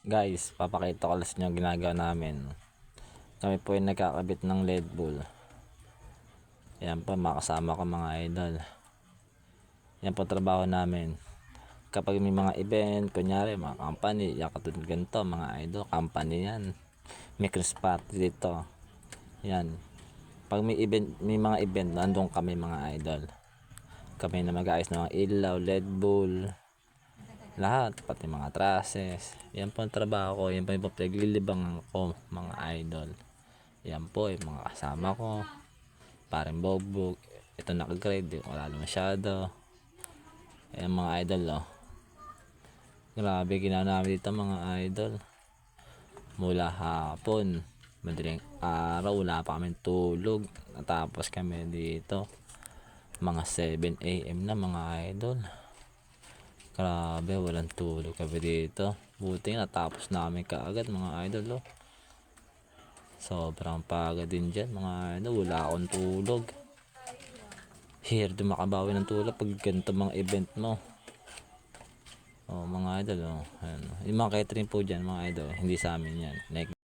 Guys, papakita ko lang sa inyo ang ginagawa namin. Kami po ay nagkakabit ng LED bulb. Yan po, makasama ko mga idol. Yan po trabaho namin. Kapag may mga event, kunyari mga company, yan katulad ganito, mga idol, company yan. May Christmas party dito. Yan. Pag may event, may mga event, nandun kami mga idol. Kami na mag-ayos ng mga ilaw, LED bulb, lahat, pati mga trusses. Yan po ang trabaho ko, yan po yung paglilibangan ko mga idol. Yan po yung mga kasama ko, parang bogbog, ito nakagrade, wala lang masyado. Ayan mga idol, oh. Grabe ginawa namin dito mga idol. Mula hapon, madaling araw, wala pa kami tulog. Natapos kami dito mga 7 AM na mga idol. Grabe, walang tulog kami dito. Buti natapos namin kaagad mga idol, oh. Sobrang pagod din dyan mga idol, wala akong tulog. Here, di makabawi ng tulog pag ganito mga event mo. Oh, mga idol, oh. Ayan. Yung mga catering po dyan mga idol, hindi sa amin yan.